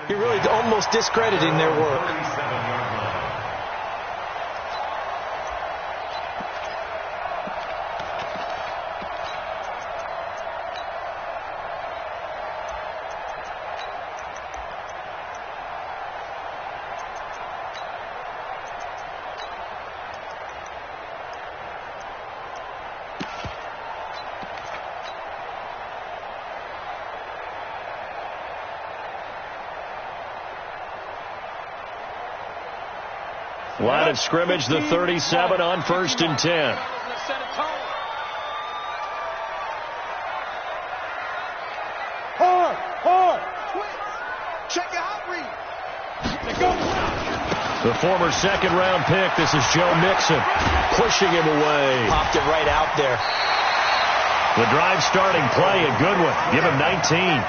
You're really almost discrediting their work. Line of scrimmage, the 37 on 1st and 10. Hard. Check your hot read. The former second-round pick, this is Joe Mixon, pushing him away. Popped it right out there. The drive starting play, a good one. Give him 19.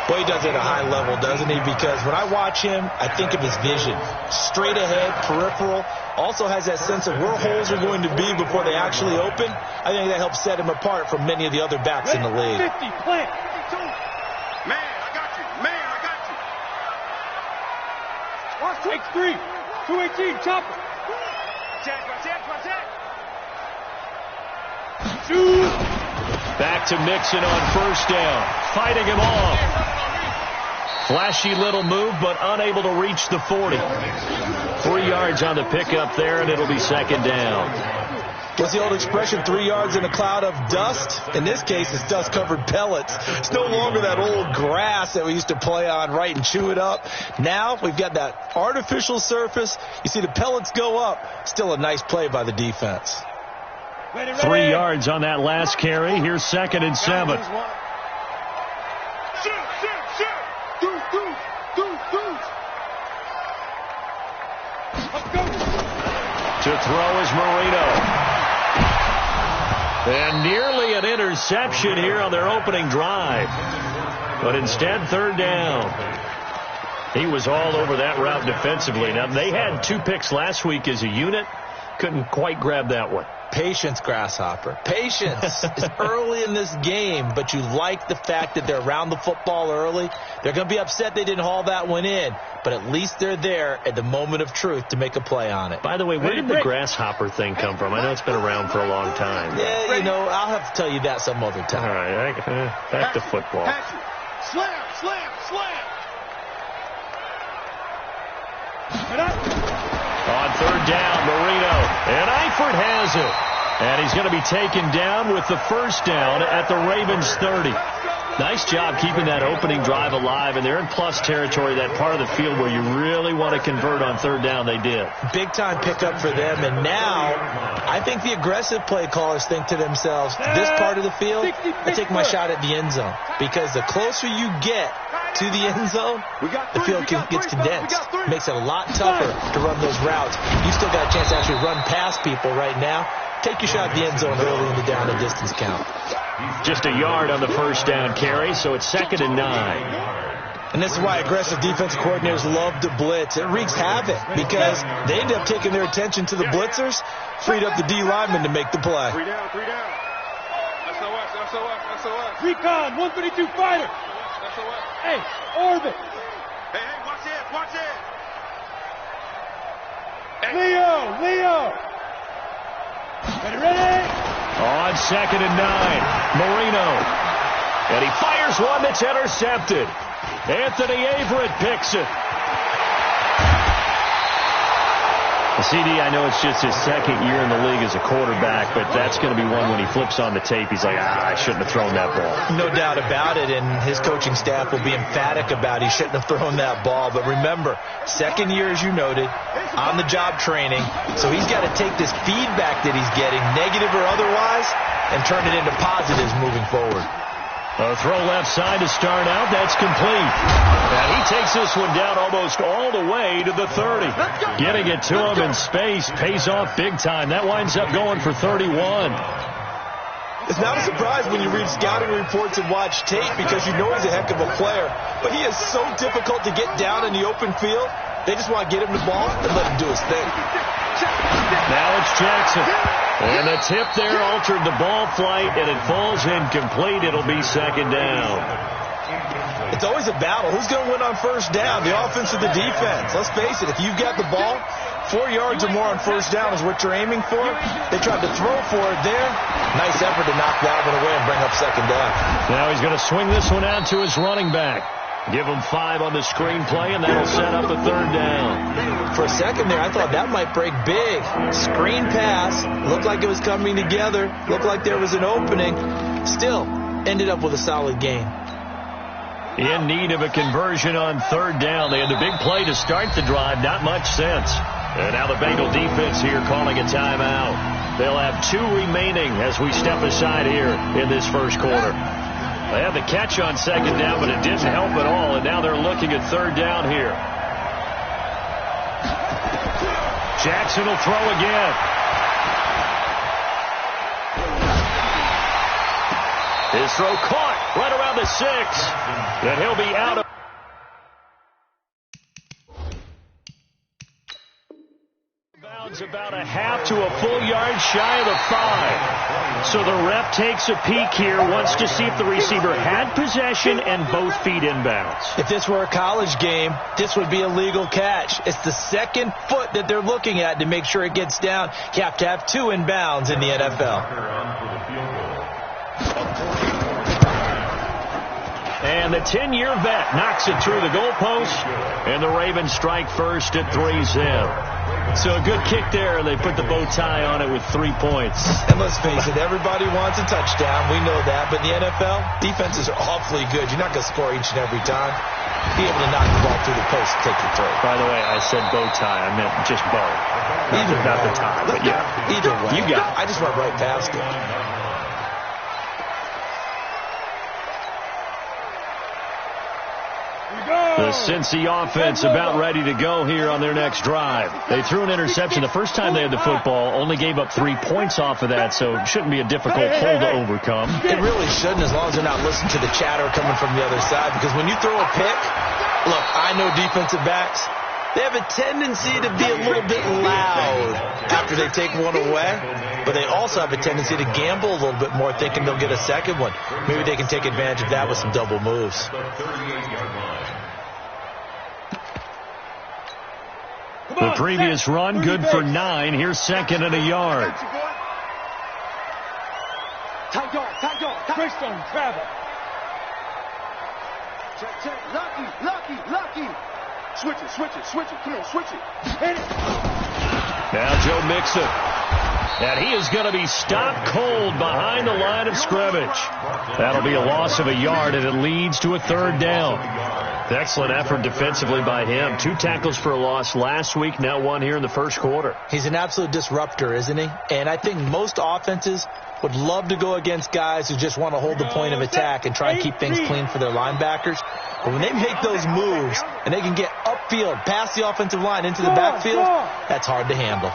Boy, he does it at a high level, doesn't he? Because when I watch him, I think of his vision. Straight ahead, peripheral. Also has that sense of where holes are going to be before they actually open. I think that helps set him apart from many of the other backs in the league. 50, plant. 52. Man, I got you. Watch take 3. 218, chopper. Shoot. Back to Mixon on 1st down. Fighting him off. Flashy little move, but unable to reach the 40. 3 yards on the pickup there, and it'll be 2nd down. What's the old expression, 3 yards in a cloud of dust? In this case, it's dust-covered pellets. It's no longer that old grass that we used to play on, right, and chew it up. Now we've got that artificial surface. You see the pellets go up. Still a nice play by the defense. 3 yards on that last carry. Here's 2nd and 7. Shoot. To throw is Marino. And nearly an interception here on their opening drive. But instead, 3rd down. He was all over that route defensively. Now, they had 2 picks last week as a unit. Couldn't quite grab that one. Patience, Grasshopper. Patience. It's early in this game, but you like the fact that they're around the football early. They're going to be upset they didn't haul that one in, but at least they're there at the moment of truth to make a play on it. By the way, where did the grasshopper thing come from? I know it's been around for a long time. Yeah, you know, I'll have to tell you that some other time. All right, back to football. Slam. On 3rd down, Marino. And Eifert has it. And he's going to be taken down with the 1st down at the Ravens 30. Nice job keeping that opening drive alive. And they're in plus territory, that part of the field where you really want to convert on 3rd down. They did. Big time pickup for them. And now I think the aggressive play callers think to themselves, this part of the field, I take my shot at the end zone. Because the closer you get to the end zone, the field gets condensed. Makes it a lot tougher to run those routes. You still got a chance to actually run past people right now. Take your shot at the end zone early in the down and distance count. Just a yard on the 1st down carry, so it's 2nd and 9. And this is why aggressive defensive coordinators love to blitz. It wreaks havoc because they end up taking their attention to the blitzers, freed up the D lineman to make the play. 3 down. SOS. Recon, 132 fighter. Hey, orbit. Hey, watch it. Leo. Ready? On 2nd and 9, Marino. And he fires one that's intercepted. Anthony Averett picks it. CD, I know it's just his 2nd year in the league as a quarterback, but that's going to be one when he flips on the tape, he's like, I shouldn't have thrown that ball. No doubt about it, and his coaching staff will be emphatic about he shouldn't have thrown that ball. But remember, 2nd year, as you noted, on-the-job training, so he's got to take this feedback that he's getting, negative or otherwise, and turn it into positives moving forward. A throw left side to start out. That's complete. And he takes this one down almost all the way to the 30. Getting it to him in space pays off big time. That winds up going for 31. It's not a surprise when you read scouting reports and watch tape because you know he's a heck of a player. But he is so difficult to get down in the open field. They just want to get him the ball and let him do his thing. Now it's Jackson. And the tip there altered the ball flight, and it falls incomplete. It'll be 2nd down. It's always a battle. Who's going to win on first down, the offense or the defense? Let's face it, if you've got the ball, 4 yards or more on first down is what you're aiming for. They tried to throw for it there. Nice effort to knock that one away and bring up second down. Now he's going to swing this one out to his running back. Give him 5 on the screen play, and that'll set up a third down. For a second there, I thought that might break big. Screen pass. Looked like it was coming together. Looked like there was an opening. Still, ended up with a solid gain. In need of a conversion on third down. They had the big play to start the drive. Not much sense. And now the Bengal defense here calling a timeout. They'll have 2 remaining as we step aside here in this first quarter. They had the catch on second down, but it didn't help at all. And now they're looking at third down here. Jackson will throw again. His throw caught right around the 6. And he'll be out of bounds, about a half to a full yard shy of the 5. So the ref takes a peek here, wants to see if the receiver had possession and both feet inbounds. If this were a college game, this would be a legal catch. It's the second foot that they're looking at to make sure it gets down. You have to have 2 inbounds in the NFL. And the 10-year vet knocks it through the goalpost, and the Ravens strike first at 3-0. So a good kick there, and they put the bow tie on it with 3 points. And let's face it, everybody wants a touchdown. We know that. But in the NFL, defenses are awfully good. You're not going to score each and every time. Be able to knock the ball through the post and take the throw. By the way, I said bow tie. I meant just bow. Not the tie, but yeah. Either way. You got it. I just went right past it. The Cincy offense about ready to go here on their next drive. They threw an interception the first time they had the football, only gave up 3 points off of that, so it shouldn't be a difficult hole to overcome. It really shouldn't, as long as they're not listening to the chatter coming from the other side, because when you throw a pick, look, I know defensive backs, they have a tendency to be a little bit loud after they take one away, but they also have a tendency to gamble a little bit more, thinking they'll get a second one. Maybe they can take advantage of that with some double moves. The previous run, good for 9. Here's second and a yard. Tight yard. Twist on travel. Check. Lucky. Switch it. Come on, switch it. Hit it. Now Joe Mixon. And he is going to be stopped cold behind the line of scrimmage. That'll be a loss of a yard, and it leads to a third down. Excellent effort defensively by him. 2 tackles for a loss last week, now 1 here in the first quarter. He's an absolute disruptor, isn't he? And I think most offenses would love to go against guys who just want to hold the point of attack and try and keep things clean for their linebackers. But when they make those moves and they can get upfield, past the offensive line into the backfield, that's hard to handle.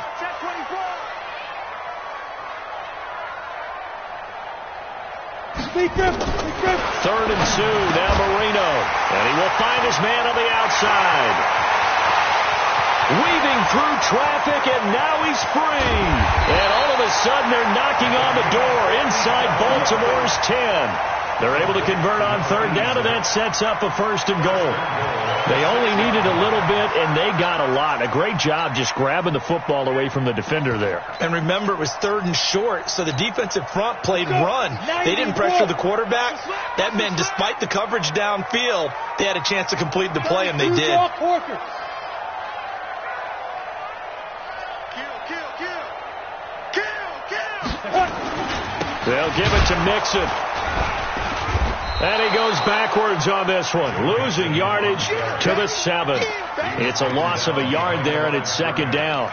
Third and 2, now Marino. And he will find his man on the outside. Weaving through traffic, and now he's free. And all of a sudden, they're knocking on the door inside Baltimore's 10. They're able to convert on third down, and that sets up a first and goal. They only needed a little bit, and they got a lot. A great job just grabbing the football away from the defender there. And remember, it was third and short, so the defensive front played run. They didn't pressure the quarterback. That meant despite the coverage downfield, they had a chance to complete the play, and they did. They'll give it to Mixon. And he goes backwards on this one, losing yardage to the 7. It's a loss of a yard there, and it's second down.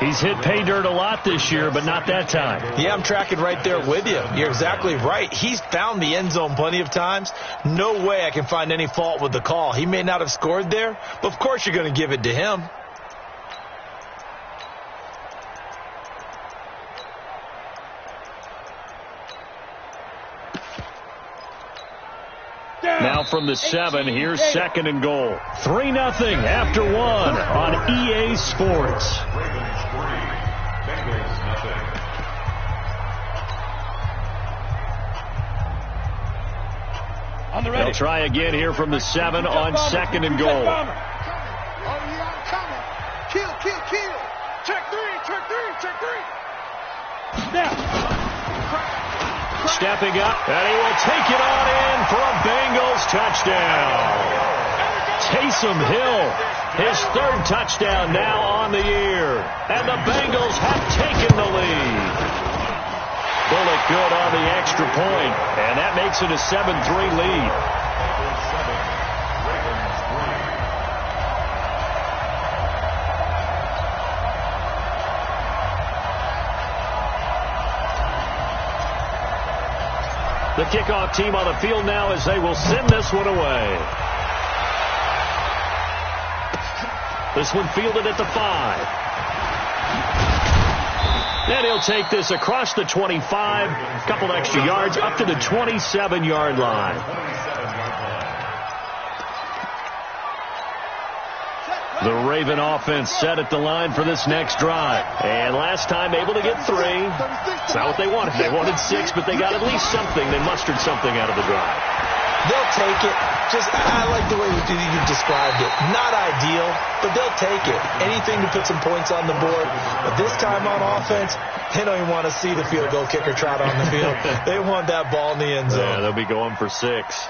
He's hit pay dirt a lot this year, but not that time. Yeah, I'm tracking right there with you. You're exactly right. He's found the end zone plenty of times. No way I can find any fault with the call. He may not have scored there, but of course you're going to give it to him. Now from the 7, here's second and goal. 3-0 after 1 on EA Sports. They'll try again here from the 7 on 2nd and goal. Kill. Check three. Stepping up, and he will take it on in for a Bengals touchdown. Taysom Hill, his 3rd touchdown now on the year. And the Bengals have taken the lead. Bullock good on the extra point, and that makes it a 7-3 lead. The kickoff team on the field now as they will send this one away. This one fielded at the 5. And he'll take this across the 25, a couple extra yards up to the 27-yard line. The Raven offense set at the line for this next drive. And last time able to get 3. It's not what they wanted. They wanted 6, but they got at least something. They mustered something out of the drive. They'll take it. I like the way you described it. Not ideal, but they'll take it. Anything to put some points on the board. But this time on offense, they don't even want to see the field goal kicker trot on the field. They want that ball in the end zone. Yeah, they'll be going for 6.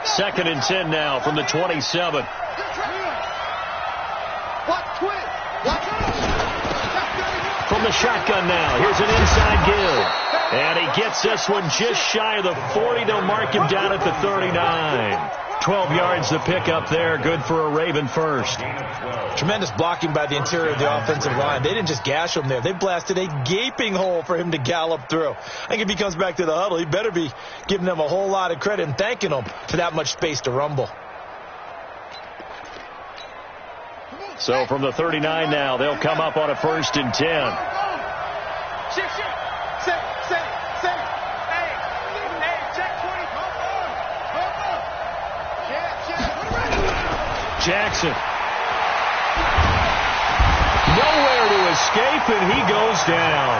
Second and 10 now from the 27. From the shotgun now. Here's an inside give. And he gets this one just shy of the 40. They'll mark him down at the 39. 12 yards to pick up there. Good for a Raven first. Tremendous blocking by the interior of the offensive line. They didn't just gash him there. They blasted a gaping hole for him to gallop through. I think if he comes back to the huddle, he better be giving them a whole lot of credit and thanking them for that much space to rumble. So from the 39 now, they'll come up on a 1st and 10. Jackson. Nowhere to escape, and he goes down.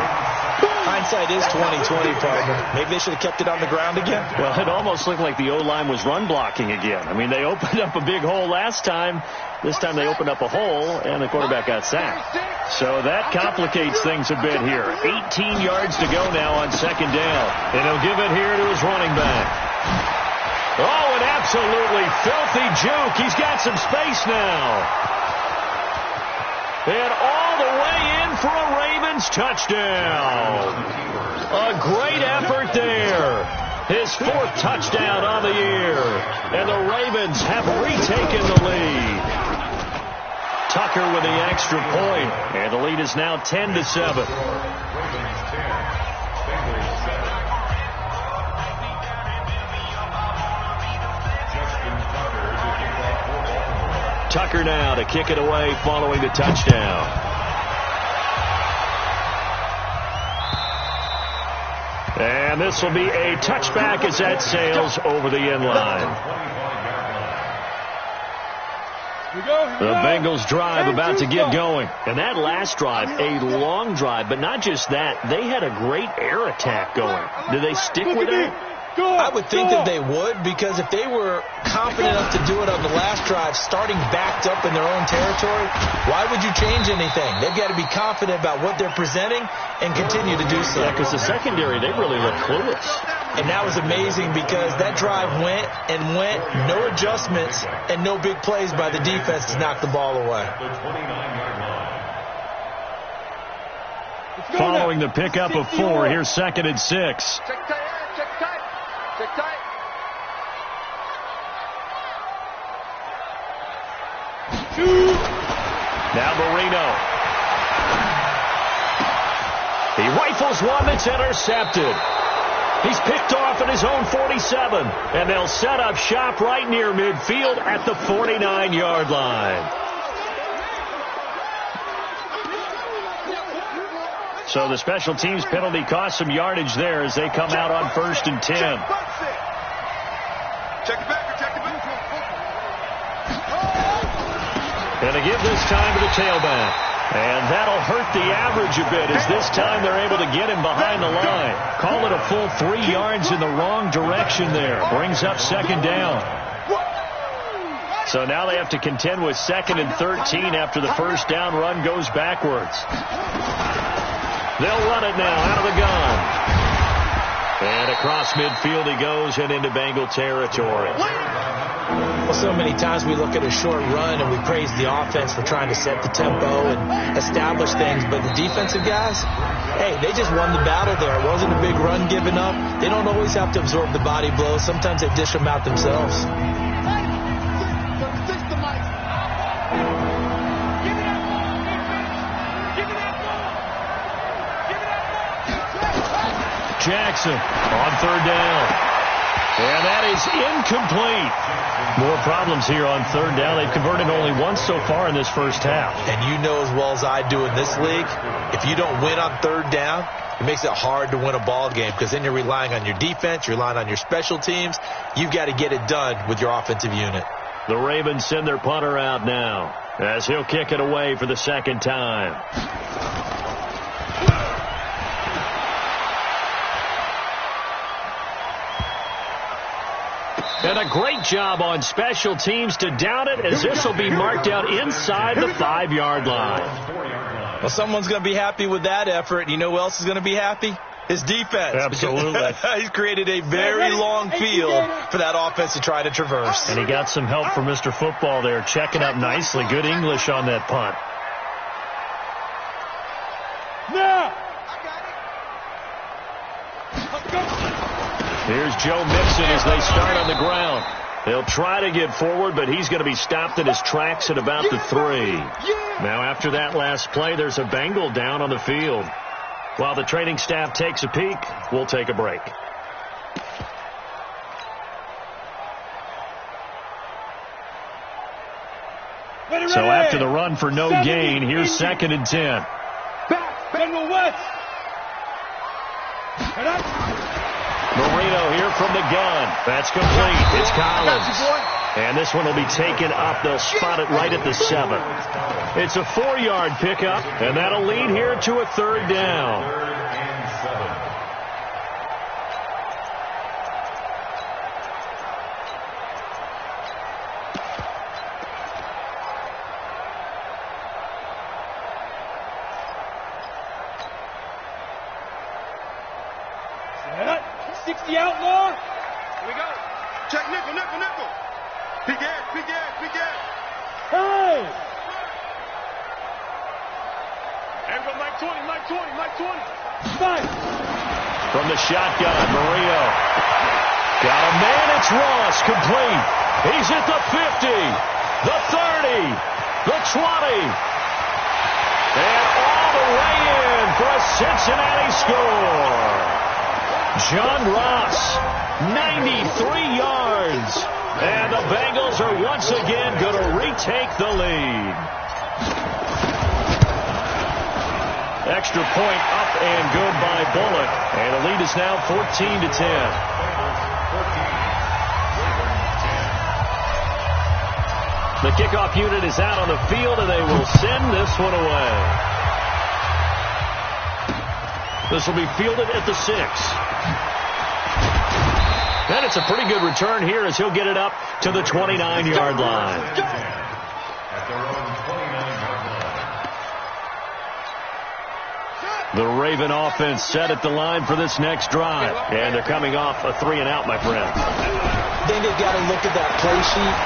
Hindsight is 20/20, partner. Maybe they should have kept it on the ground again. Well, it almost looked like the O-line was run blocking again. I mean, they opened up a big hole last time. This time they opened up a hole, and the quarterback got sacked. So that complicates things a bit here. 18 yards to go now on 2nd down. And he'll give it here to his running back. Oh, an absolutely filthy juke. He's got some space now. And all the way in for a Ravens touchdown. A great effort there. His 4th touchdown on the year. And the Ravens have retaken the lead. Tucker with the extra point. And the lead is now 10-7. Tucker now to kick it away following the touchdown. And this will be a touchback as that sails over the end line. The Bengals drive about to get going. And that last drive, a long drive, but not just that. They had a great air attack going. Did they stick with it? I would think that they would, because if they were confident enough to do it on the last drive, starting backed up in their own territory, why would you change anything? They've got to be confident about what they're presenting and continue to do so. Yeah, because the secondary, they really look clueless. And that was amazing because that drive went and went, no adjustments and no big plays by the defense to knock the ball away. Following the pickup of 4, here's 2nd and 6. Check tight. Now Marino. He rifles one that's intercepted. He's picked off at his own 47. And they'll set up shop right near midfield at the 49-yard line. So the special teams penalty cost some yardage there as they come out on 1st and 10. Check it back. And they give this time to the tailback. And that'll hurt the average a bit, as this time they're able to get him behind the line. Call it a full 3 yards in the wrong direction there. Brings up second down. So now they have to contend with 2nd and 13 after the first down run goes backwards. They'll run it now out of the gun. And across midfield he goes and into Bengal territory. Well, so many times we look at a short run and we praise the offense for trying to set the tempo and establish things. But the defensive guys, hey, they just won the battle there. It wasn't a big run given up. They don't always have to absorb the body blows. Sometimes they dish them out themselves. Jackson on 3rd down. And that is incomplete. More problems here on 3rd down. They've converted only once so far in this first half. And you know as well as I do in this league, if you don't win on 3rd down, it makes it hard to win a ball game because then you're relying on your defense, you're relying on your special teams. You've got to get it done with your offensive unit. The Ravens send their punter out now as he'll kick it away for the 2nd time. And a great job on special teams to down it, as this will be marked out inside the 5-yard line. Well, someone's going to be happy with that effort. You know who else is going to be happy? His defense. Absolutely. He's created a very long field for that offense to try to traverse. And he got some help from Mr. Football there, checking up nicely. Good English on that punt. Here's Joe Mixon as they start on the ground. They'll try to get forward, but he's going to be stopped in his tracks at about the 3. Now, after that last play, there's a Bengal down on the field. While the training staff takes a peek, we'll take a break. So after the run for no gain, here's 2nd and 10. Bengal West. Marino here from the gun. That's complete. It's Collins. And this one will be taken up. They'll spot it right at the 7. It's a 4-yard pickup, and that'll lead here to a 3rd down. The outlaw. Here we go. Check nickel. Big ass. Hey! And go Mike 20. Fight. From the shotgun, Mario. Got a man, it's Ross, complete. He's at the 50, the 30, the 20. And all the way in for a Cincinnati score. John Ross, 93 yards. And the Bengals are once again going to retake the lead. Extra point up and good by Bullock. And the lead is now 14-10. The kickoff unit is out on the field, and they will send this one away. This will be fielded at the 6. And it's a pretty good return here as he'll get it up to the 29-yard line. The Raven offense set at the line for this next drive. And they're coming off a 3-and-out, my friend. I think they've got to look at that play sheet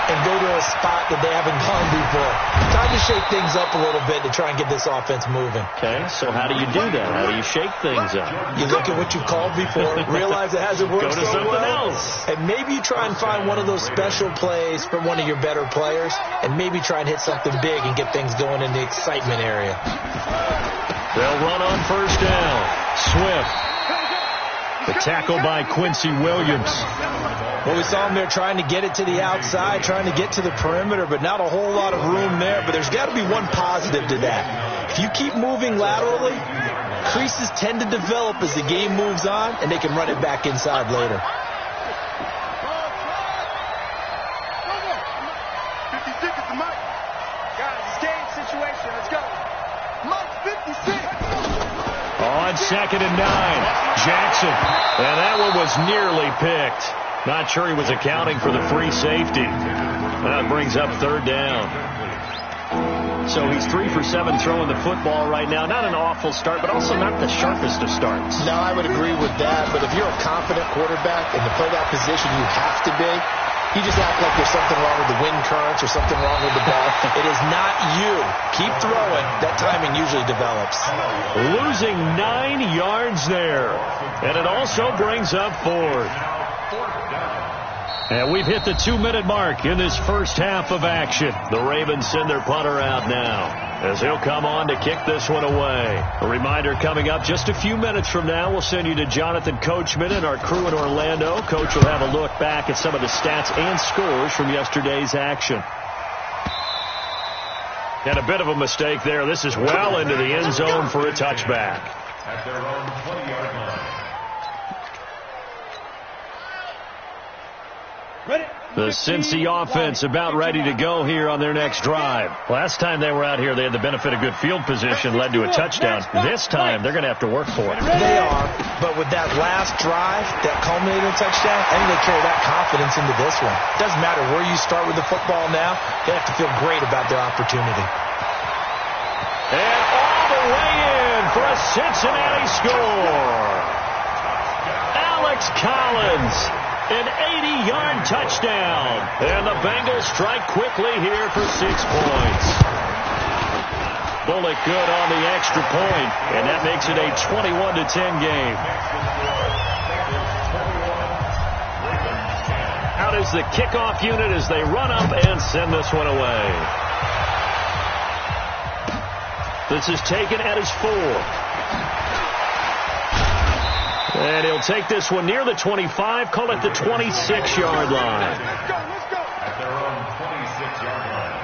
and go to a spot that they haven't gone before. Time to shake things up a little bit to try and get this offense moving. Okay, so how do you do that? How do you shake things up? You look at what you called before, realize it hasn't worked Go to so something well, else. and maybe you try and find one of those special plays from one of your better players, and maybe try and hit something big and get things going in the excitement area. They'll run on first down. Swift. The tackle by Quincy Williams. Well, we saw him there trying to get it to the outside, trying to get to the perimeter, but not a whole lot of room there. But there's got to be one positive to that. If you keep moving laterally, creases tend to develop as the game moves on, and they can run it back inside later. 56 is the mic. Let's go. Mike 56. On 2nd and 9, Jackson. And that one was nearly picked. Not sure he was accounting for the free safety. That brings up 3rd down. So he's 3 for 7 throwing the football right now. Not an awful start, but also not the sharpest of starts. No, I would agree with that. But if you're a confident quarterback and to play that position, you have to be. You just act like there's something wrong with the wind currents or something wrong with the ball. It is not you. Keep throwing. That timing usually develops. Losing 9 yards there. And it also brings up 4th. And we've hit the 2-minute mark in this first half of action. The Ravens send their punter out now as he'll come on to kick this one away. A reminder coming up just a few minutes from now, we'll send you to Jonathan Coachman and our crew in Orlando. Coach will have a look back at some of the stats and scores from yesterday's action. And a bit of a mistake there. This is well into the end zone for a touchback. At their own 20-yard line. The Cincy offense about ready to go here on their next drive. Last time they were out here, they had the benefit of good field position, led to a touchdown. This time, they're going to have to work for it. They are, but with that last drive, that culminating touchdown, I think they carry that confidence into this one. Doesn't matter where you start with the football now, they have to feel great about their opportunity. And all the way in for a Cincinnati score. Alex Collins. An 80-yard touchdown. And the Bengals strike quickly here for 6 points. Bullock good on the extra point, and that makes it a 21-10 game. Out is the kickoff unit as they run up and send this one away. This is taken at his 4. And he'll take this one near the 25, call it the 26-yard line. Let's go. At their own 26-yard line.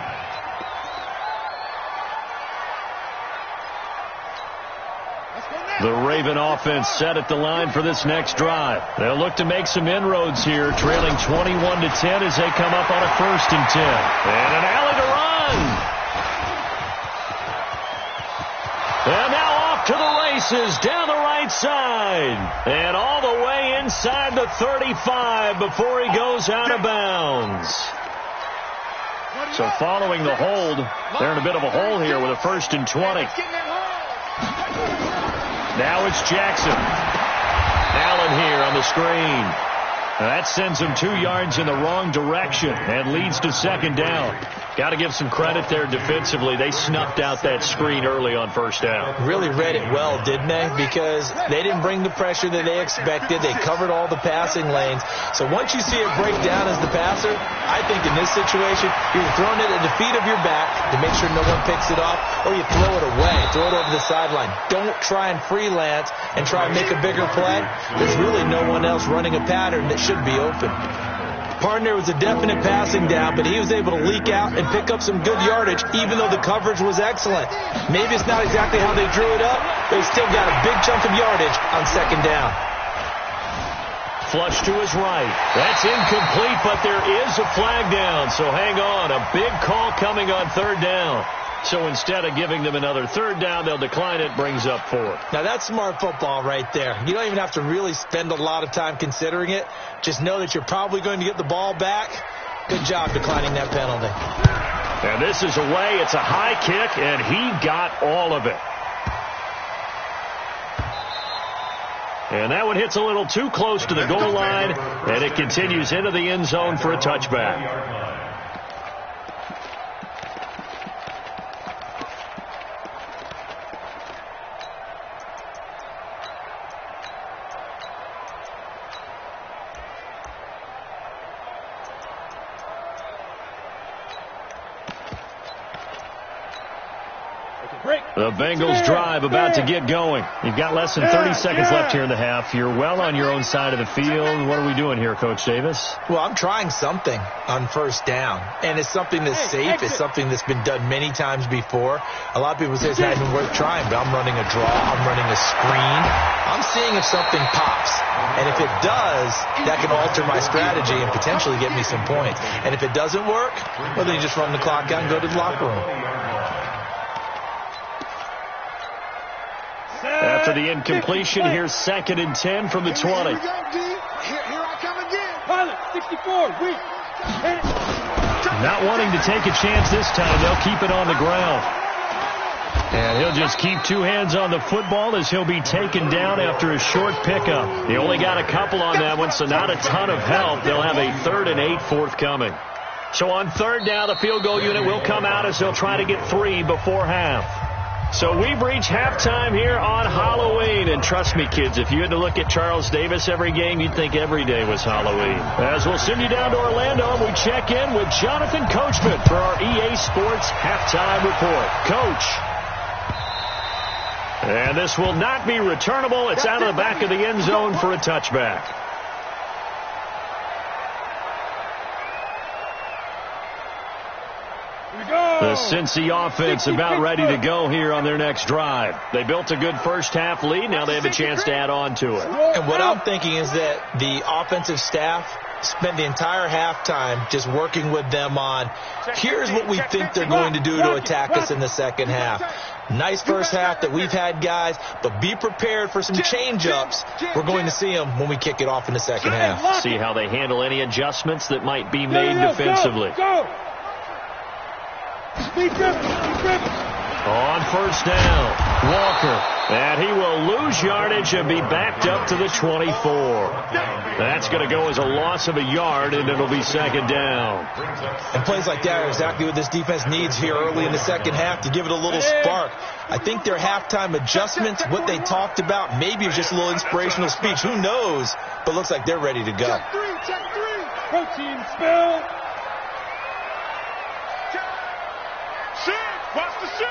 The Raven offense set at the line for this next drive. They'll look to make some inroads here, trailing 21-10 as they come up on a 1st and 10. And an alley to run. And now off to the races down the right side. And all the way inside the 35 before he goes out of bounds. So following the hold, they're in a bit of a hole here with a 1st and 20. Now it's Jackson. Allen here on the screen. That sends him 2 yards in the wrong direction and leads to 2nd down. Got to give some credit there defensively. They snuffed out that screen early on 1st down. Really read it well, didn't they? Because they didn't bring the pressure that they expected. They covered all the passing lanes. So once you see it break down as the passer, I think in this situation, you're throwing it at the feet of your back to make sure no one picks it off, or you throw it away, throw it over the sideline. Don't try and freelance and try and make a bigger play. There's really no one else running a pattern that should be open. Partner was a definite passing down, but he was able to leak out and pick up some good yardage, even though the coverage was excellent. Maybe it's not exactly how they drew it up, but he still got a big chunk of yardage on 2nd down. Flush to his right. That's incomplete, but there is a flag down, so hang on. A big call coming on 3rd down. So instead of giving them another 3rd down, they'll decline it, brings up 4th. Now that's smart football right there. You don't even have to really spend a lot of time considering it. Just know that you're probably going to get the ball back. Good job declining that penalty. And this is away. It's a high kick, and he got all of it. And that one hits a little too close to the goal line, and it continues into the end zone for a touchback. The Bengals drive about to get going. You've got less than 30 seconds left here in the half. You're well on your own side of the field. What are we doing here, Coach Davis? Well, I'm trying something on 1st down, and it's something that's safe. It's something that's been done many times before. A lot of people say it's not even worth trying, but I'm running a draw. I'm running a screen. I'm seeing if something pops, and if it does, that can alter my strategy and potentially get me some points. And if it doesn't work, well, then you just run the clock out and go to the locker room. After the incompletion, here's 2nd and 10 from the 20. Here we go, D. Here I come again. Pilot, 64, weak. Not wanting to take a chance this time, they'll keep it on the ground. And he'll just keep 2 hands on the football as he'll be taken down after a short pickup. He only got a couple on that one, so not a ton of help. They'll have a 3rd and 8 forthcoming. So on 3rd down, the field goal unit will come out as they'll try to get 3 before half. So we've reached halftime here on Halloween. And trust me, kids, if you had to look at Charles Davis every game, you'd think every day was Halloween. As we'll send you down to Orlando, and we check in with Jonathan Coachman for our EA Sports Halftime Report. Coach. And this will not be returnable. It's out of the back of the end zone for a touchback. The Cincy offense about ready to go here on their next drive. They built a good first-half lead. Now they have a chance to add on to it. And what I'm thinking is that the offensive staff spent the entire halftime just working with them on, here's what we think they're going to do to attack us in the second half. Nice first half that we've had, guys, but be prepared for some change-ups. We're going to see them when we kick it off in the second half. See how they handle any adjustments that might be made defensively. On 1st down, Walker. And he will lose yardage and be backed up to the 24. That's going to go as a loss of a yard, and it'll be 2nd down. And plays like that are exactly what this defense needs here early in the second half to give it a little spark. I think their halftime adjustments, what they talked about, maybe it was just a little inspirational speech. Who knows? But looks like they're ready to go. Check 3, check 3. Protein spill. Watch the shit!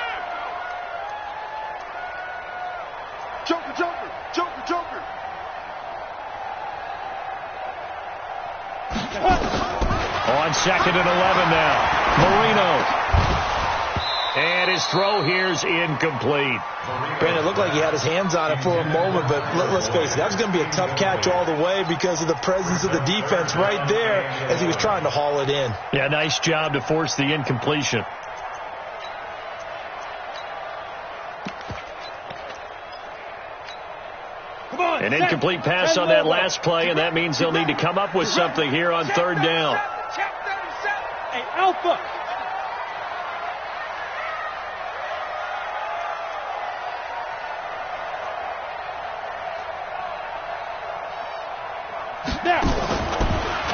Joker, Joker, Joker, Joker. On 2nd and 11 now, Marino. And his throw here's incomplete. Brandon, it looked like he had his hands on it for a moment, but let's face it, that was going to be a tough catch all the way because of the presence of the defense right there as he was trying to haul it in. Yeah, nice job to force the incompletion. An incomplete pass on that last play, and that means they'll need to come up with something here on 3rd down. Hey, Alpha.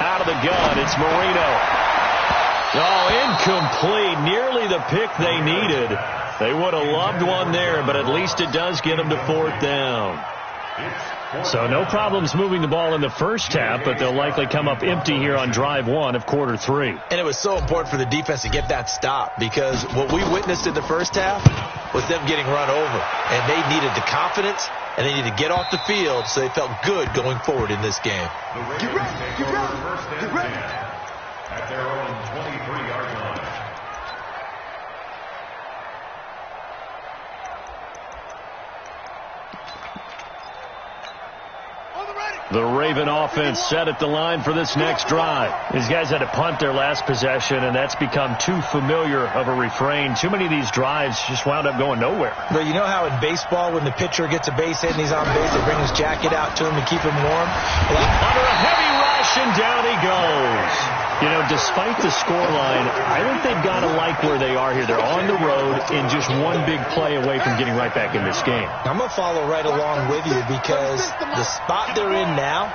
Out of the gun, it's Marino. Oh, incomplete. Nearly the pick they needed. They would have loved one there, but at least it does get them to 4th down. So no problems moving the ball in the first half, but they'll likely come up empty here on drive 1 of quarter 3. And it was so important for the defense to get that stop because what we witnessed in the first half was them getting run over. And they needed the confidence, and they needed to get off the field so they felt good going forward in this game. Get ready, get ready, get ready. At their own 23-yard line. The Raven offense set at the line for this next drive. These guys had to punt their last possession, and that's become too familiar of a refrain. Too many of these drives just wound up going nowhere. But you know how in baseball, when the pitcher gets a base hit and he's on base, they bring his jacket out to him to keep him warm? Under a heavy rush, and down he goes. You know, despite the scoreline, I think they've got to like where they are here. They're on the road and just one big play away from getting right back in this game. I'm going to follow right along with you because the spot they're in now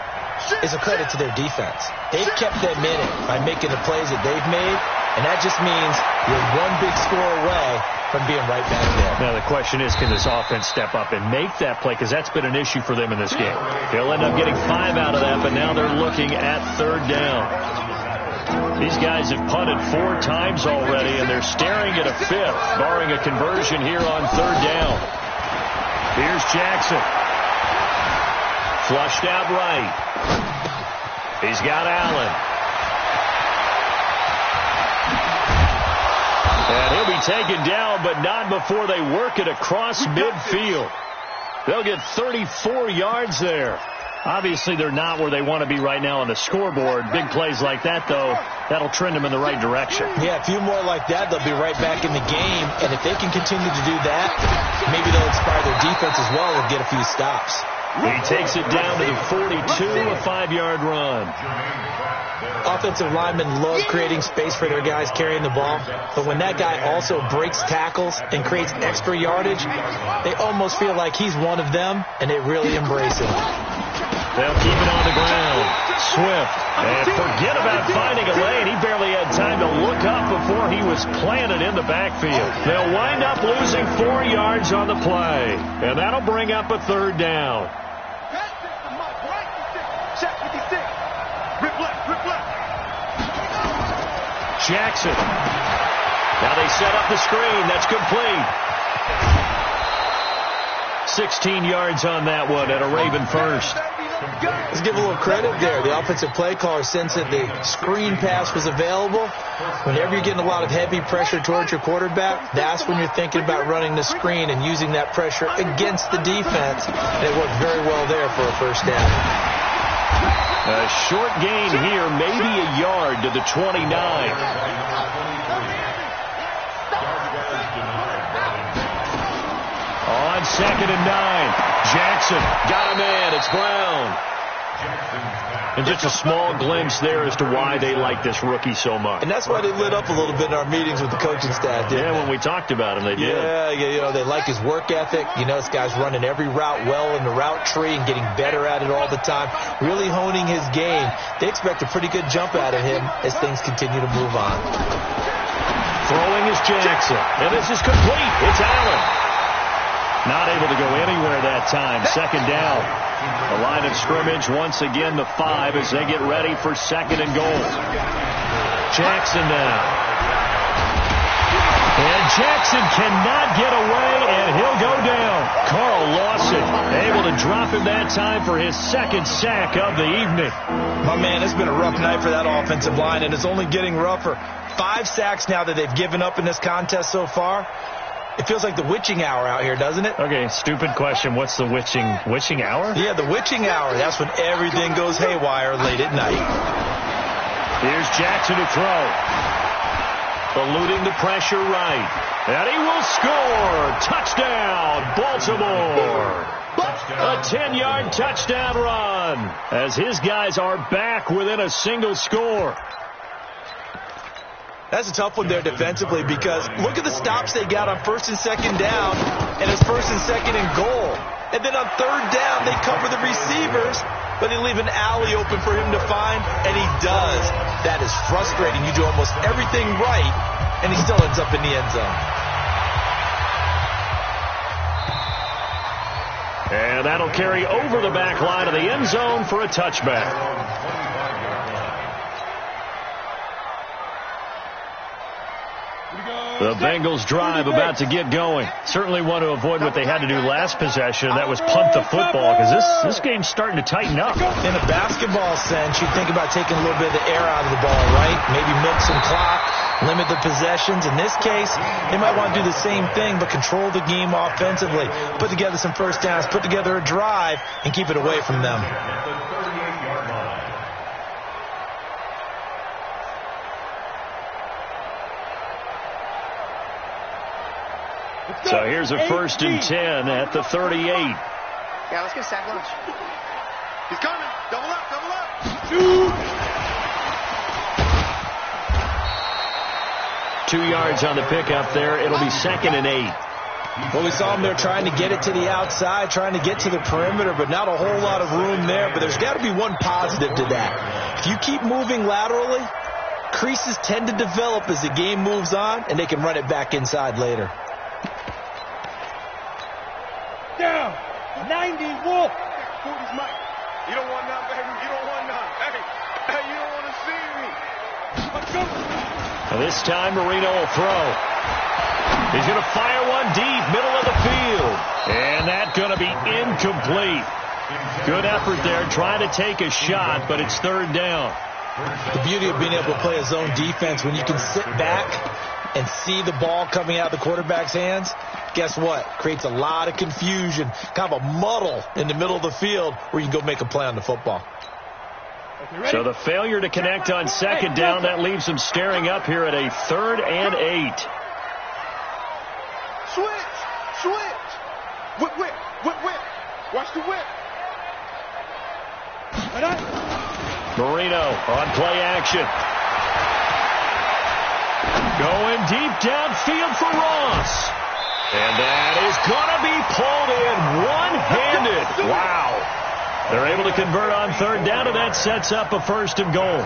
is a credit to their defense. They've kept them in it by making the plays that they've made, and that just means you're one big score away from being right back there. Now the question is, can this offense step up and make that play? Because that's been an issue for them in this game. They'll end up getting 5 out of that, but now they're looking at 3rd down. These guys have punted 4 times already, and they're staring at a 5th, barring a conversion here on 3rd down. Here's Jackson. Flushed out right. He's got Allen. And he'll be taken down, but not before they work it across midfield. They'll get 34 yards there. Obviously, they're not where they want to be right now on the scoreboard. Big plays like that, though, that'll trend them in the right direction. Yeah, a few more like that, they'll be right back in the game. And if they can continue to do that, maybe they'll inspire their defense as well and get a few stops. He takes it down to the 42, a 5-yard run. Offensive linemen love creating space for their guys carrying the ball, but when that guy also breaks tackles and creates extra yardage, they almost feel like he's one of them, and they really embrace him. They'll keep it on the ground. Swift. And forget about finding a lane. He barely had time to look up before he was planted in the backfield. They'll wind up losing 4 yards on the play, and that'll bring up a 3rd down. Jackson. Now they set up the screen. That's complete. 16 yards on that one and a Raven first. Let's give a little credit there. The offensive play caller sensed that the screen pass was available. Whenever you're getting a lot of heavy pressure towards your quarterback, that's when you're thinking about running the screen and using that pressure against the defense. And it worked very well there for a 1st down. A short gain here, maybe a yard to the 29. On 2nd and 9, Jackson got a man. It's Brown. And just a small glimpse there as to why they like this rookie so much. And that's why they lit up a little bit in our meetings with the coaching staff, didn't they? When we talked about him, they did. Yeah, you know, they like his work ethic. You know, this guy's running every route well in the route tree and getting better at it all the time, really honing his game. They expect a pretty good jump out of him as things continue to move on. Throwing is Jackson. And this is complete. It's Allen. Not able to go anywhere that time. 2nd down. The line of scrimmage once again the 5 as they get ready for 2nd and goal. Jackson now. And Jackson cannot get away, and he'll go down. Carl Lawson able to drop him that time for his 2nd sack of the evening. My man, it's been a rough night for that offensive line, and it's only getting rougher. 5 sacks now that they've given up in this contest so far. It feels like the witching hour out here, doesn't it? Okay, stupid question. What's the witching hour? Yeah, the witching hour. That's when everything goes haywire late at night. Here's Jackson to throw. Eluding the pressure right. And he will score. Touchdown, Baltimore. A 10-yard touchdown run as his guys are back within a single score. That's a tough one there defensively because look at the stops they got on 1st and 2nd down, and it's 1st and 2nd and goal. And then on 3rd down, they cover the receivers, but they leave an alley open for him to find, and he does. That is frustrating. You do almost everything right, and he still ends up in the end zone. And that'll carry over the back line of the end zone for a touchback. The Bengals drive about to get going. Certainly want to avoid what they had to do last possession. That was punt the football because this game's starting to tighten up. In a basketball sense, you think about taking a little bit of the air out of the ball, right? Maybe milk some clock, limit the possessions. In this case, they might want to do the same thing but control the game offensively. Put together some 1st downs, put together a drive, and keep it away from them. So here's a 1st and 10 at the 38. Yeah, let's get sack lunch. He's coming. Double up, double up. 2 yards on the pickup there. It'll be 2nd and 8. Well, we saw them there trying to get it to the outside, trying to get to the perimeter, but not a whole lot of room there. But there's got to be one positive to that. If you keep moving laterally, creases tend to develop as the game moves on, and they can run it back inside later. Down. 90, Wolf. You don't want none, baby. You don't want none. Hey, you don't want to see me. Let's go. And this time, Marino will throw. He's going to fire one deep, middle of the field. And that's going to be incomplete. Good effort there, trying to take a shot, but it's 3rd down. The beauty of being able to play a zone defense when you can sit back and see the ball coming out of the quarterback's hands, guess what? Creates a lot of confusion, kind of a muddle in the middle of the field where you can go make a play on the football. So the failure to connect on second down, that leaves them staring up here at a 3rd and 8. Switch. Whip. Watch the whip. Marino on play action. Going deep downfield for Ross. And that is going to be pulled in one-handed. Wow. They're able to convert on 3rd down, and that sets up a 1st and goal.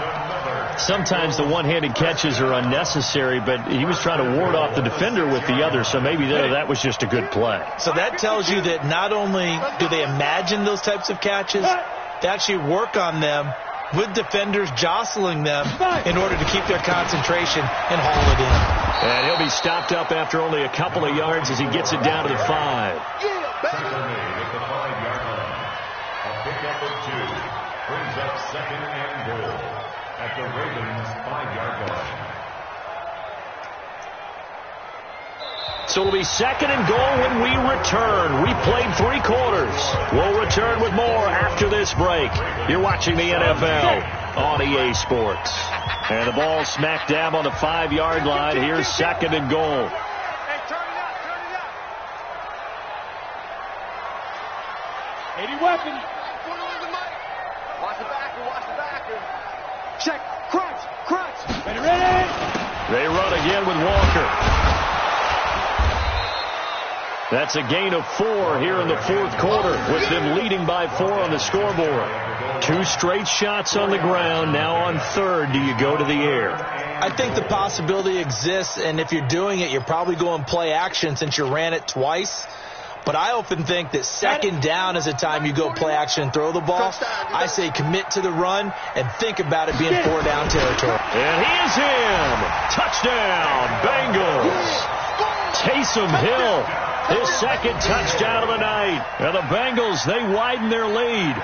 Sometimes the one-handed catches are unnecessary, but he was trying to ward off the defender with the other, so maybe that was just a good play. So that tells you that not only do they imagine those types of catches, they actually work on them with defenders jostling them in order to keep their concentration and haul it in. And he'll be stopped up after only a couple of yards as he gets it down to the 5. Tackle made at the 5-yard line. A pickup of 2 brings up 2nd and goal at the Ravens' 5-yard line. So it'll be 2nd and goal when we return. We played 3 quarters. We'll return with more after this break. You're watching the NFL on EA Sports. And the ball smack dab on the 5-yard line. Here's 2nd and goal. Hey, turn it up. 80 weapons. Put it on the mic. Watch the backer. Check. Crunch. Ready. They run again with Walker. That's a gain of 4 here in the 4th quarter, with them leading by 4 on the scoreboard. 2 straight shots on the ground. Now on 3rd, do you go to the air? I think the possibility exists, and if you're doing it, you're probably going play action since you ran it twice. But I often think that 2nd down is a time you go play action and throw the ball. I say commit to the run and think about it being 4-down territory. And he is in. Touchdown, Bengals. Taysom Hill, his 2nd touchdown of the night. And the Bengals, they widen their lead.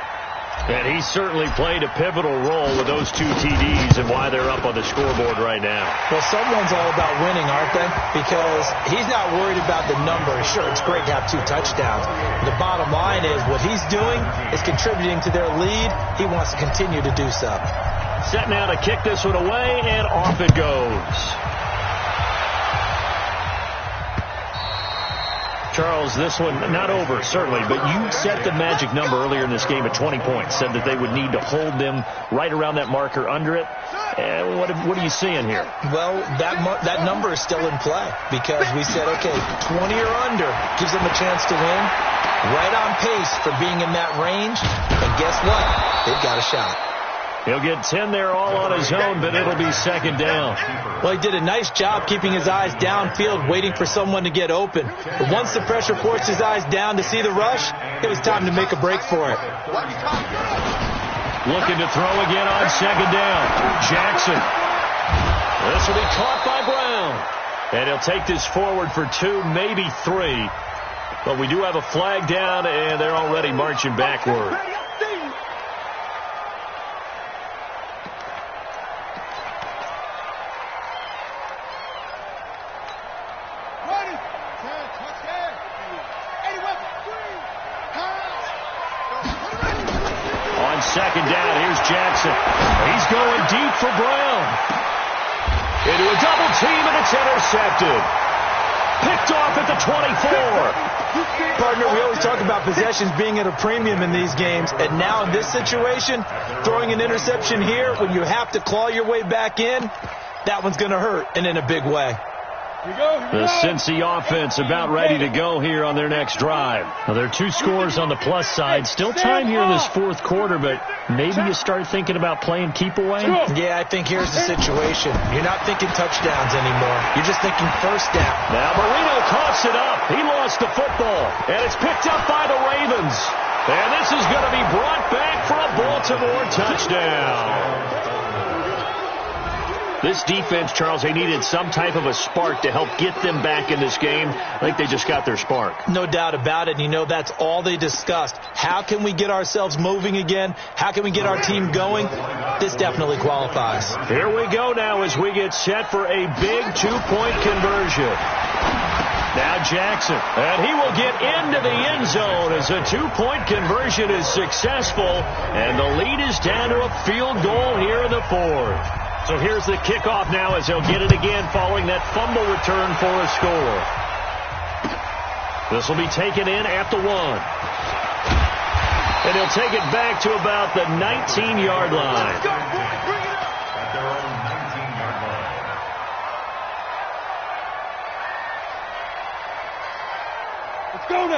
And he certainly played a pivotal role with those 2 TDs and why they're up on the scoreboard right now. Well, someone's all about winning, aren't they? Because he's not worried about the number. Sure, it's great to have 2 touchdowns. The bottom line is what he's doing is contributing to their lead. He wants to continue to do so. Set now to kick this one away, and off it goes. Charles, this one not over, certainly, but you set the magic number earlier in this game at 20 points, said that they would need to hold them right around that marker under it. What are you seeing here? Well, that number is still in play because we said, okay, 20 or under gives them a chance to win. Right on pace for being in that range. And guess what? They've got a shot. He'll get 10 there all on his own, but it'll be 2nd down. Well, he did a nice job keeping his eyes downfield, waiting for someone to get open. But once the pressure forced his eyes down to see the rush, it was time to make a break for it. Looking to throw again on 2nd down. Jackson. This will be caught by Brown. And he'll take this forward for 2, maybe 3. But we do have a flag down, and they're already marching backward. On 2nd down, here's Jackson. He's going deep for Brown. Into a double team, and it's intercepted. Picked off at the 24. Partner, we always talk about possessions being at a premium in these games, and now in this situation, throwing an interception here when you have to claw your way back in, that one's going to hurt, and in a big way. The Cincy offense about ready to go here on their next drive. Well, there are 2 scores on the plus side. Still time here in this 4th quarter, but maybe you start thinking about playing keep away? Yeah, I think here's the situation. You're not thinking touchdowns anymore. You're just thinking 1st down. Now Marino coughs it up. He lost the football, and it's picked up by the Ravens. And this is going to be brought back for a Baltimore touchdown. This defense, Charles, they needed some type of a spark to help get them back in this game. I think they just got their spark. No doubt about it. And you know, that's all they discussed. How can we get ourselves moving again? How can we get our team going? This definitely qualifies. Here we go now as we get set for a big two-point conversion. Now Jackson, and he will get into the end zone as a two-point conversion is successful, and the lead is down to a field goal here in the fourth. So here's the kickoff now as he'll get it again following that fumble return for a score. This will be taken in at the 1. And he'll take it back to about the 19-yard line. At their own 19-yard line.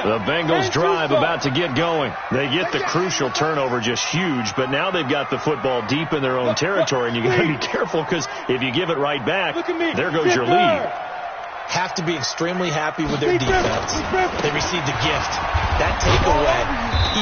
The Bengals drive about to get going. They get the crucial turnover, just huge, but now they've got the football deep in their own territory, and you got to be careful because if you give it right back, there goes your lead. Have to be extremely happy with their defense. They received a gift. That takeaway,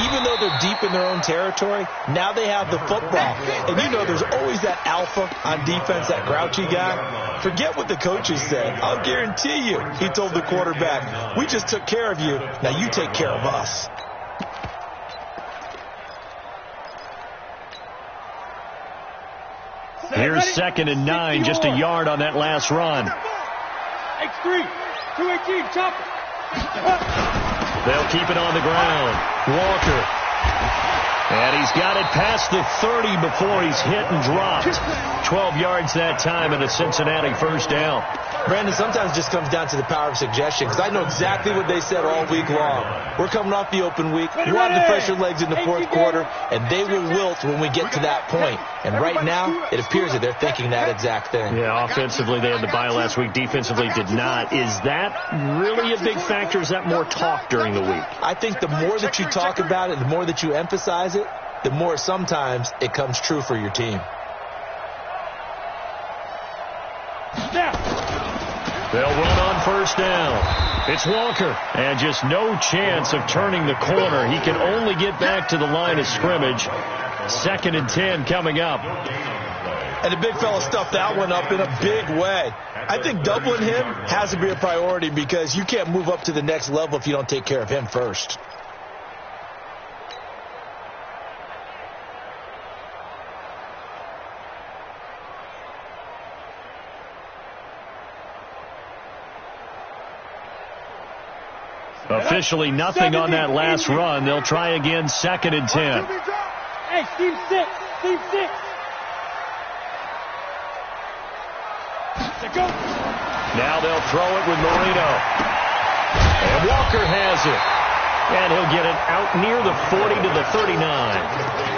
even though they're deep in their own territory, now they have the football. And you know there's always that alpha on defense, that grouchy guy. Forget what the coaches said. I'll guarantee you, he told the quarterback, we just took care of you. Now you take care of us. Here's 2nd and 9, just a yard on that last run. X3, 218, chop it. They'll keep it on the ground. Walker. And he's got it past the 30 before he's hit and dropped. 12 yards that time and a Cincinnati first down. Brandon, sometimes it just comes down to the power of suggestion, because I know exactly what they said all week long. We're coming off the open week. We want the fresher legs in the fourth quarter, and they will wilt when we get to that point. And right now, it appears that they're thinking that exact thing. Yeah, offensively, they had the bye last week. Defensively, did not. Is that really a big factor? Is that more talk during the week? I think the more that you talk about it, the more that you emphasize it, the more sometimes it comes true for your team. They'll run on first down. It's Walker. And just no chance of turning the corner. He can only get back to the line of scrimmage. 2nd and 10 coming up. And the big fella stuffed that one up in a big way. I think doubling him has to be a priority, because you can't move up to the next level if you don't take care of him first. Officially nothing on that last run. They'll try again, 2nd and 10. Hey, Steve 6. Steve 6. Go. Now they'll throw it with Marino. And Walker has it. And he'll get it out near the 40 to the 39.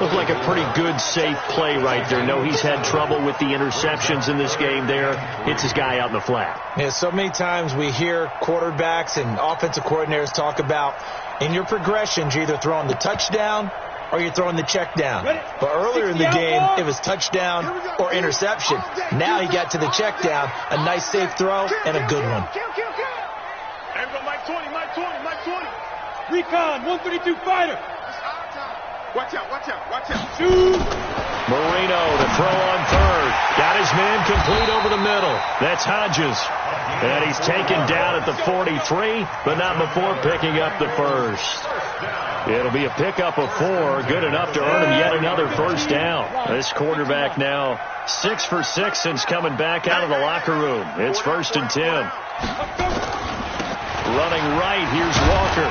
Looked like a pretty good, safe play right there. No, he's had trouble with the interceptions in this game there. Hits his guy out in the flat. Yeah, so many times we hear quarterbacks and offensive coordinators talk about, in your progressions, you're either throwing the touchdown or you're throwing the check down. But earlier in the game, it was touchdown or interception. Now he got to the check down, a nice safe throw, and a good one. Mike 20, Mike 20, Mike 20. Recon, 132 fighter. Watch out, watch out, watch out. Shoot. Marino to throw on third. Got his man complete over the middle. That's Hodges. And he's taken down at the 43, but not before picking up the first. It'll be a pickup of 4, good enough to earn him yet another first down. This quarterback now 6 for 6 since coming back out of the locker room. It's 1st and 10. Running right, here's Walker.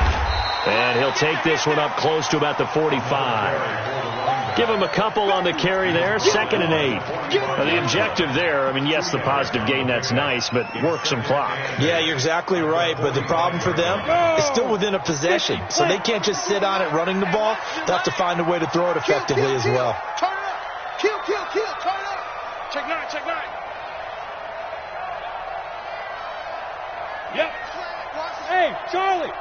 And he'll take this one up close to about the 45. Give him a couple on the carry there. 2nd and 8. Now the objective there, I mean, yes, the positive gain, that's nice, but work some clock. Yeah, you're exactly right. But the problem for them is still within a possession. So they can't just sit on it running the ball. They'll have to find a way to throw it effectively as well. Turn it up. Kill, kill, kill. Turn it up. Check 9, check 9. Yep. Hey, Charlie.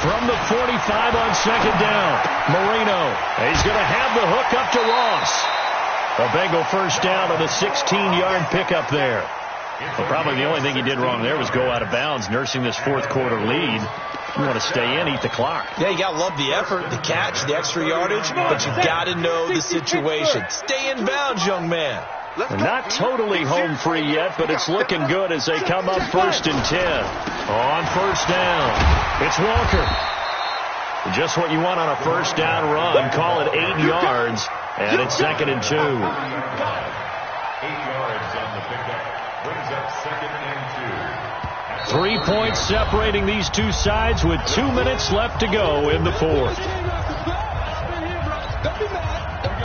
From the 45 on 2nd down, Marino. He's going to have the hook up to Ross. A Bengal first down on a 16-yard pickup there. Well, probably the only thing he did wrong there was go out of bounds, nursing this fourth quarter lead. You want to stay in, eat the clock. Yeah, you got to love the effort, the catch, the extra yardage, but you got to know the situation. Stay in bounds, young man. They're not totally home free yet, but it's looking good as they come up 1st and 10. On 1st down, it's Walker. Just what you want on a 1st down run. Call it 8 yards, and it's 2nd and 2. 8 yards on the pickup. Brings up 2nd and 2. 3 points separating these two sides with 2 minutes left to go in the 4th.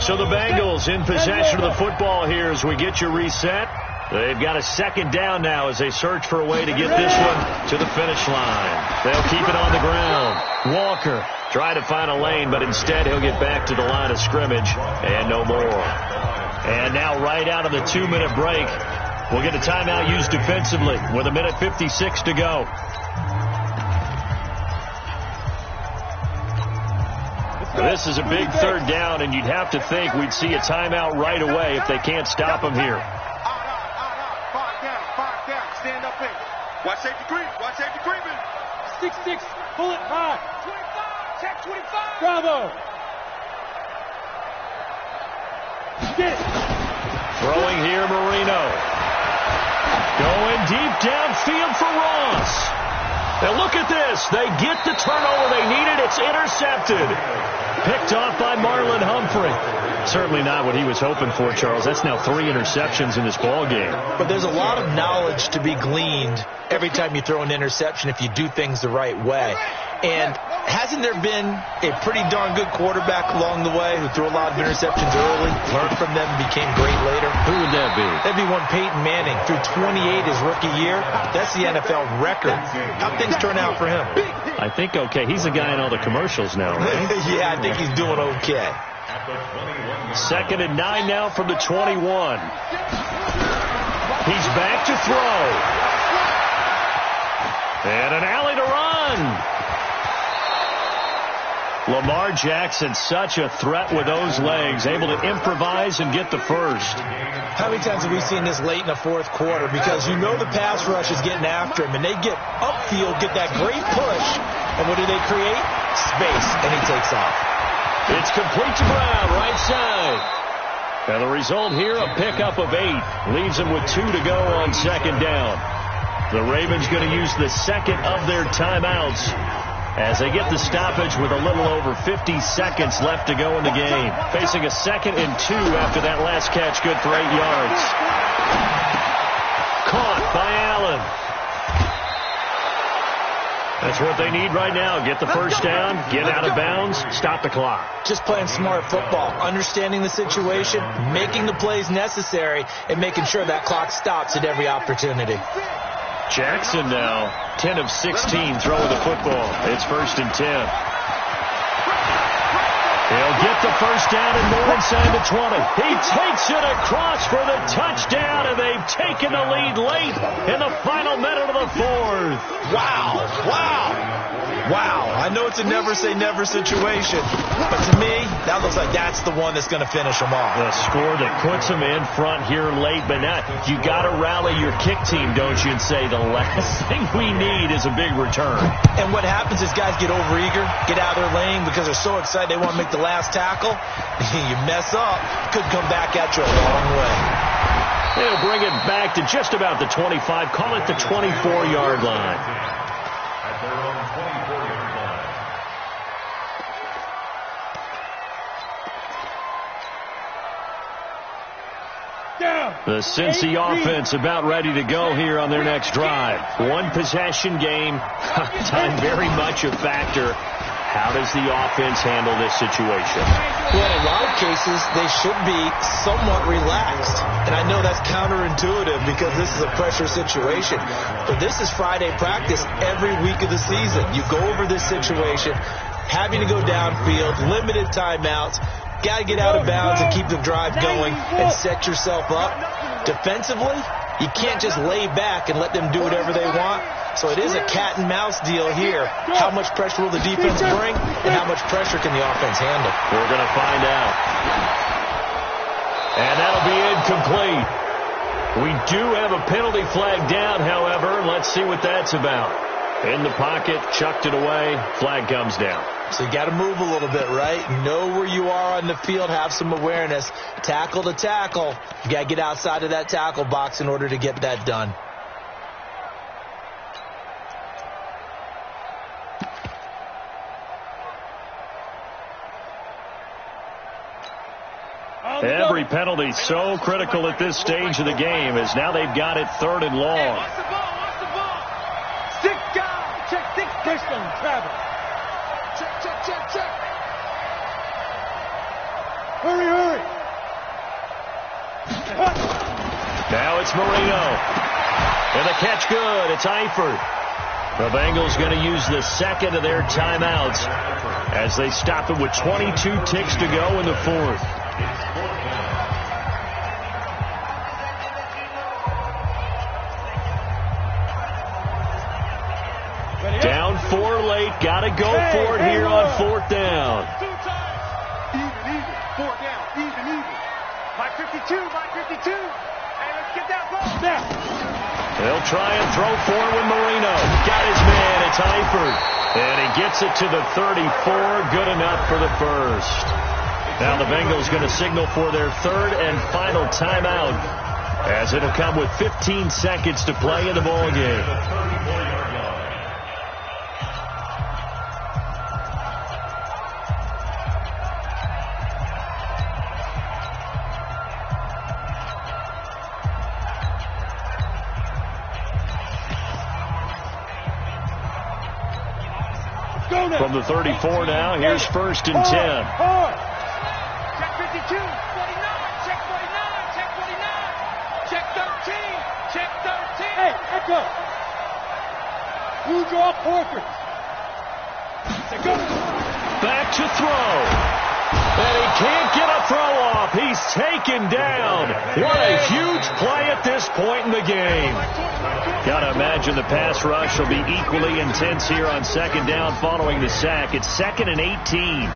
So the Bengals in possession of the football here as we get you reset. They've got a 2nd down now as they search for a way to get this one to the finish line. They'll keep it on the ground. Walker tried to find a lane, but instead he'll get back to the line of scrimmage and no more. And now right out of the 2-minute break, we'll get a timeout used defensively with 1:56 to go. This is a big 3rd down, and you'd have to think we'd see a timeout right away if they can't stop him here. 5 down. Stand up in. Watch safety creep. Watch safety creeping. 6-6. Pull it high. 25. Check 25. Bravo. Get it. Throwing here, Marino. Going deep downfield for Ross. And look at this. They get the turnover they needed. It's intercepted. Picked off by Marlon Humphrey. Certainly not what he was hoping for, Charles. That's now 3 interceptions in this ball game. But there's a lot of knowledge to be gleaned every time you throw an interception if you do things the right way. And hasn't there been a pretty darn good quarterback along the way who threw a lot of interceptions early, learned from them, and became great later? Who would that be? That'd be one Peyton Manning. Threw 28 his rookie year. That's the NFL record. How'd things turn out for him? I think okay. He's the guy in all the commercials now, right? Yeah, I think he's doing okay. 2nd and 9 now from the 21. He's back to throw. And an alley to run. Lamar Jackson, such a threat with those legs, able to improvise and get the first. How many times have we seen this late in the 4th quarter? Because you know the pass rush is getting after him, and they get upfield, get that great push, and what do they create? Space, and he takes off. It's complete to Brown, right side. And the result here, a pickup of 8. Leaves them with 2 to go on 2nd down. The Ravens going to use the 2nd of their timeouts as they get the stoppage with a little over 50 seconds left to go in the game. Facing a 2nd and 2 after that last catch, good for 8 yards. Caught by Allen. That's what they need right now. Get the first down, get out of bounds, stop the clock. Just playing smart football, understanding the situation, making the plays necessary, and making sure that clock stops at every opportunity. Jackson now, 10 of 16 throwing the football. It's 1st and 10. He'll get the first down and more inside the 20. He takes it across for the touchdown, and they've taken the lead late in the final minute of the 4th. Wow. I know it's a never-say-never situation, but to me, that looks like that's the one that's going to finish them off. The score that puts them in front here late, but now you got to rally your kick team, don't you, and say the last thing we need is a big return. And what happens is guys get overeager, get out of their lane because they're so excited they want to make the last tackle. You mess up, could come back at you a long way. They'll bring it back to just about the 25, call it the 24-yard line. At their own 24-yard line. The Cincy offense about ready to go here on their next drive. One possession game, time very much a factor. How does the offense handle this situation? Well, in a lot of cases, they should be somewhat relaxed. And I know that's counterintuitive because this is a pressure situation. But this is Friday practice every week of the season. You go over this situation, having to go downfield, limited timeouts, got to get out of bounds and keep the drive going and set yourself up. Defensively, you can't just lay back and let them do whatever they want. So it is a cat and mouse deal here. How much pressure will the defense bring, and how much pressure can the offense handle? We're going to find out. And that'll be incomplete. We do have a penalty flag down, however. Let's see what that's about. In the pocket, chucked it away, flag comes down. So you got to move a little bit, right? Know where you are on the field, have some awareness. Tackle to tackle. You got to get outside of that tackle box in order to get that done. Every penalty so critical at this stage of the game as now they've got it 3rd and long. Hey, what's the ball? What's the ball? 6 guys. Check 6. Push them, Travis. Check. Hurry. Now it's Marino. And the catch good. It's Eifert. The Bengals going to use the second of their timeouts as they stop it with 22 ticks to go in the 4th. Down 4 late. Got to go for it here on 4th down. Even. 4th down. Even. By 52. Hey, let's get that ball. Now. They'll try and throw for it with Marino. Got his man. It's Eifert. And he gets it to the 34. Good enough for the first. Now the Bengals going to signal for their 3rd and final timeout as it'll come with 15 seconds to play in the ball game. From the 34 now, here's 1st and 10. Check 52, 49, check 49, check 49, check 13, check 13. Hey, Echo. Who draw portraits? Back to throw. And he can't get a throw off. He's taken down. What a huge play at this point in the game. Got to imagine the pass rush will be equally intense here on 2nd down following the sack. It's 2nd and 18.